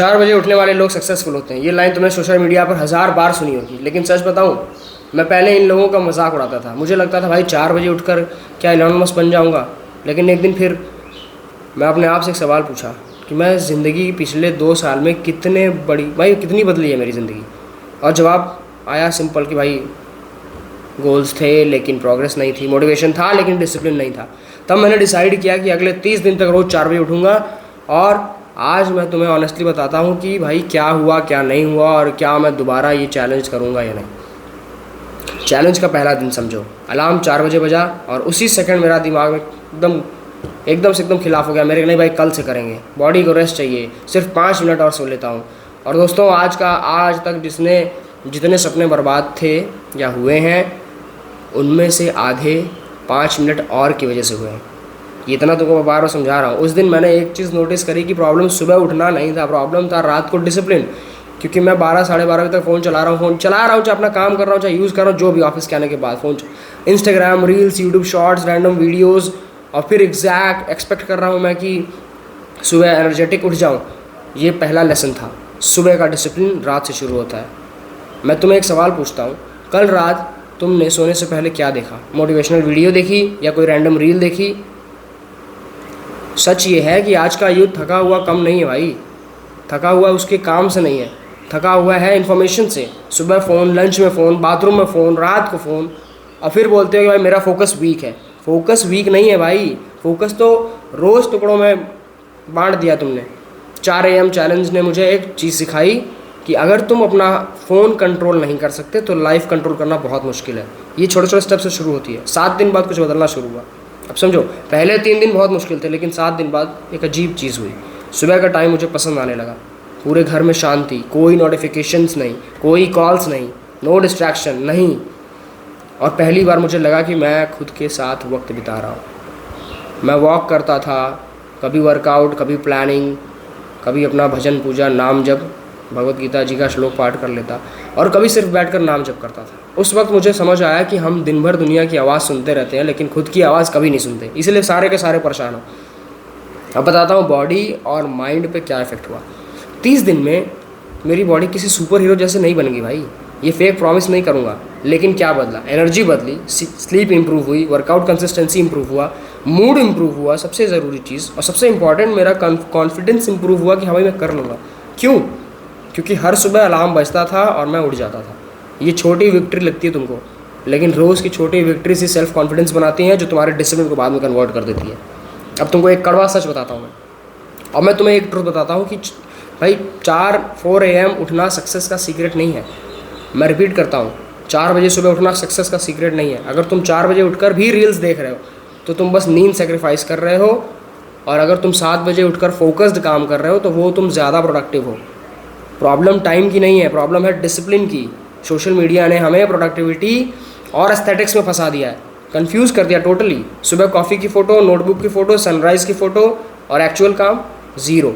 4 बजे उठने वाले लोग सक्सेसफुल होते हैं, ये लाइन तुमने सोशल मीडिया पर 1000 बार सुनी होगी। लेकिन सच बताऊं, मैं पहले इन लोगों का मजाक उड़ाता था। मुझे लगता था भाई 4 बजे उठकर क्या एलन मस्क बन जाऊंगा। लेकिन एक दिन फिर मैं अपने आप से एक सवाल पूछा कि मैं ज़िंदगी पिछले 2 साल में कितनी बदली है मेरी ज़िंदगी। और जवाब आया सिंपल कि भाई गोल्स थे लेकिन प्रोग्रेस नहीं थी, मोटिवेशन था लेकिन डिसिप्लिन नहीं था। तब मैंने डिसाइड किया कि अगले 30 दिन तक रोज़ 4 बजे उठूँगा। और आज मैं तुम्हें ऑनेस्टली बताता हूँ कि भाई क्या हुआ क्या नहीं हुआ और क्या मैं दोबारा ये चैलेंज करूँगा या नहीं। चैलेंज का पहला दिन समझो, अलार्म 4 बजे बजा और उसी सेकंड मेरा दिमाग में एकदम से खिलाफ हो गया मेरे। नहीं भाई, कल से करेंगे, बॉडी को रेस्ट चाहिए, सिर्फ 5 मिनट और सो लेता हूँ। और दोस्तों, आज तक जितने सपने बर्बाद थे या हुए हैं, उनमें से आधे 5 मिनट और की वजह से हुए हैं। ये इतना तुमको मैं बार बार समझा रहा हूँ। उस दिन मैंने एक चीज़ नोटिस करी कि प्रॉब्लम सुबह उठना नहीं था, प्रॉब्लम था रात को डिसिप्लिन। क्योंकि मैं 12 साढ़े 12 बजे तक फ़ोन चला रहा हूँ, चाहे अपना काम कर रहा हूँ, चाहे यूज़ कर रहा हूँ, जो भी ऑफिस के आने के बाद phone, Instagram reels, YouTube shorts, random videos. और फिर एक्सपेक्ट कर रहा हूँ मैं कि सुबह एनर्जेटिक उठ जाऊँ। ये पहला लेसन था, सुबह का डिसिप्लिन रात से शुरू होता है। मैं तुम्हें एक सवाल पूछता हूँ, कल रात तुमने सोने से पहले क्या देखा? मोटिवेशनल वीडियो देखी या कोई रैंडम रील देखी? सच ये है कि आज का यूथ थका हुआ कम नहीं है भाई, थका हुआ उसके काम से नहीं है, थका हुआ है इन्फॉर्मेशन से। सुबह फ़ोन, लंच में फ़ोन, बाथरूम में फ़ोन, रात को फ़ोन, और फिर बोलते हो कि भाई मेरा फोकस वीक है। फोकस वीक नहीं है भाई, फोकस तो रोज़ टुकड़ों में बांट दिया तुमने। 4 AM चैलेंज ने मुझे एक चीज़ सिखाई कि अगर तुम अपना फ़ोन कंट्रोल नहीं कर सकते तो लाइफ कंट्रोल करना बहुत मुश्किल है। ये छोटे छोटे स्टेप से शुरू होती है। 7 दिन बाद कुछ बदलना शुरू हुआ। अब समझो, पहले 3 दिन बहुत मुश्किल थे, लेकिन 7 दिन बाद एक अजीब चीज़ हुई। सुबह का टाइम मुझे पसंद आने लगा। पूरे घर में शांति, कोई नोटिफिकेशंस नहीं, कोई कॉल्स नहीं, नो डिस्ट्रैक्शन नहीं। और पहली बार मुझे लगा कि मैं खुद के साथ वक्त बिता रहा हूँ। मैं वॉक करता था, कभी वर्कआउट, कभी प्लानिंग, कभी अपना भजन पूजा, नाम जप, भगवत गीता जी का श्लोक पाठ कर लेता, और कभी सिर्फ बैठकर नाम जप करता था। उस वक्त मुझे समझ आया कि हम दिन भर दुनिया की आवाज़ सुनते रहते हैं लेकिन खुद की आवाज़ कभी नहीं सुनते, इसलिए सारे के सारे परेशान हो। अब बताता हूँ बॉडी और माइंड पे क्या इफेक्ट हुआ। 30 दिन में मेरी बॉडी किसी सुपर हीरो जैसे नहीं बन गई भाई, ये फेक प्रॉमिस नहीं करूँगा। लेकिन क्या बदला? एनर्जी बदली, स्लीप इंप्रूव हुई, वर्कआउट कंसिस्टेंसी इंप्रूव हुआ, मूड इंप्रूव हुआ, सबसे ज़रूरी चीज़ और सबसे इंपॉर्टेंट मेरा कॉन्फिडेंस इंप्रूव हुआ कि हाँ भाई मैं कर लूँगा। क्यों? क्योंकि हर सुबह अलार्म बजता था और मैं उठ जाता था। ये छोटी विक्ट्री लगती है तुमको, लेकिन रोज़ की छोटी विक्ट्री से सेल्फ कॉन्फिडेंस बनाती हैं, जो तुम्हारे डिसिप्लिन को बाद में कन्वर्ट कर देती है। अब तुमको एक कड़वा सच बताता हूँ मैं, और मैं तुम्हें एक ट्रूथ बताता हूँ कि भाई 4 AM उठना सक्सेस का सीक्रेट नहीं है। मैं रिपीट करता हूँ, 4 बजे सुबह उठना सक्सेस का सीक्रेट नहीं है। अगर तुम 4 बजे उठकर भी रील्स देख रहे हो तो तुम बस नींद सेक्रीफाइस कर रहे हो, और अगर तुम 7 बजे उठकर फोकस्ड काम कर रहे हो तो वो तुम ज़्यादा प्रोडक्टिव हो। प्रॉब्लम टाइम की नहीं है, प्रॉब्लम है डिसिप्लिन की। सोशल मीडिया ने हमें प्रोडक्टिविटी और एस्थेटिक्स में फंसा दिया है, कंफ्यूज कर दिया टोटली। सुबह कॉफ़ी की फ़ोटो, नोटबुक की फ़ोटो, सनराइज़ की फ़ोटो और एक्चुअल काम ज़ीरो।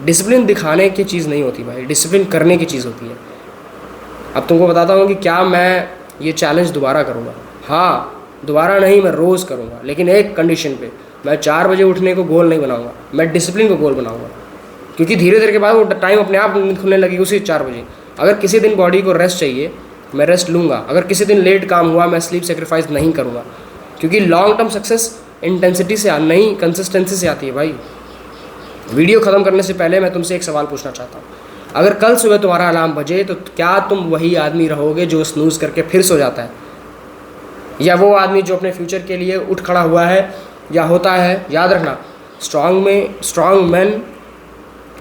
डिसिप्लिन दिखाने की चीज़ नहीं होती भाई, डिसिप्लिन करने की चीज़ होती है। अब तुमको बताता हूँ कि क्या मैं ये चैलेंज दोबारा करूँगा। हाँ, दोबारा नहीं, मैं रोज़ करूँगा, लेकिन एक कंडीशन पे। मैं 4 बजे उठने को गोल नहीं बनाऊँगा, मैं डिसिप्लिन को गोल बनाऊँगा। क्योंकि धीरे धीरे के बाद वो टाइम अपने आप खुलने लगेगी उसी 4 बजे। अगर किसी दिन बॉडी को रेस्ट चाहिए, मैं रेस्ट लूँगा। अगर किसी दिन लेट काम हुआ, मैं स्लीप सेक्रीफाइस नहीं करूँगा। क्योंकि लॉन्ग टर्म सक्सेस इंटेंसिटी से नहीं, कंसिस्टेंसी से आती है भाई। वीडियो ख़त्म करने से पहले मैं तुमसे एक सवाल पूछना चाहता हूँ। अगर कल सुबह तुम्हारा अलार्म बजे तो क्या तुम वही आदमी रहोगे जो स्नूज़ करके फिर सो जाता है, या वो आदमी जो अपने फ्यूचर के लिए उठ खड़ा हुआ है या होता है? याद रखना, स्ट्रॉन्ग मैन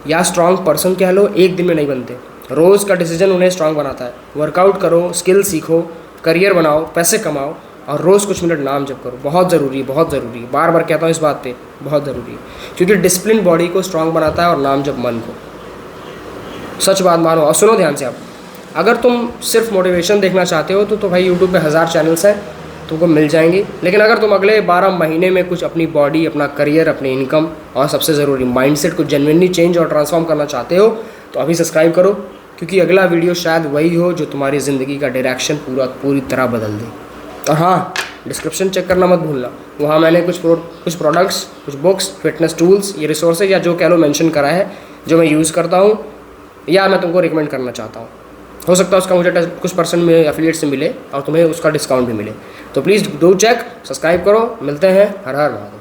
या स्ट्रॉन्ग पर्सन कह लो, एक दिन में नहीं बनते। रोज़ का डिसीजन उन्हें स्ट्रॉन्ग बनाता है। वर्कआउट करो, स्किल सीखो, करियर बनाओ, पैसे कमाओ, और रोज़ कुछ मिनट नाम जप करो। बहुत ज़रूरी है, बहुत ज़रूरी है। बार बार कहता हूँ इस बात पे, बहुत ज़रूरी है। क्योंकि डिसिप्लिन बॉडी को स्ट्रॉन्ग बनाता है और नाम जप मन को। सच बात मानो और सुनो ध्यान से। आप अगर तुम सिर्फ मोटिवेशन देखना चाहते हो तो भाई यूट्यूब पे 1000 चैनल्स हैं, तुमको मिल जाएंगी। लेकिन अगर तुम अगले 12 महीने में कुछ अपनी बॉडी, अपना करियर, अपनी इनकम और सबसे ज़रूरी माइंडसेट को जेन्युइनली चेंज और ट्रांसफॉर्म करना चाहते हो तो अभी सब्सक्राइब करो, क्योंकि अगला वीडियो शायद वही हो जो तुम्हारी ज़िंदगी का डायरेक्शन पूरी तरह बदल दे। और हाँ, डिस्क्रिप्शन चेक करना मत भूलना, वहाँ मैंने कुछ प्रोडक्ट्स, कुछ बुक्स, फिटनेस टूल्स, ये रिसोर्सेज या जो कह लो मेंशन करा है। जो मैं यूज़ करता हूँ या मैं तुमको रिकमेंड करना चाहता हूँ। हो सकता है उसका मुझे कुछ % में एफिलिएट से मिले और तुम्हें उसका डिस्काउंट भी मिले। तो प्लीज़ डू चेक, सब्सक्राइब करो। मिलते हैं। हर हर महादेव।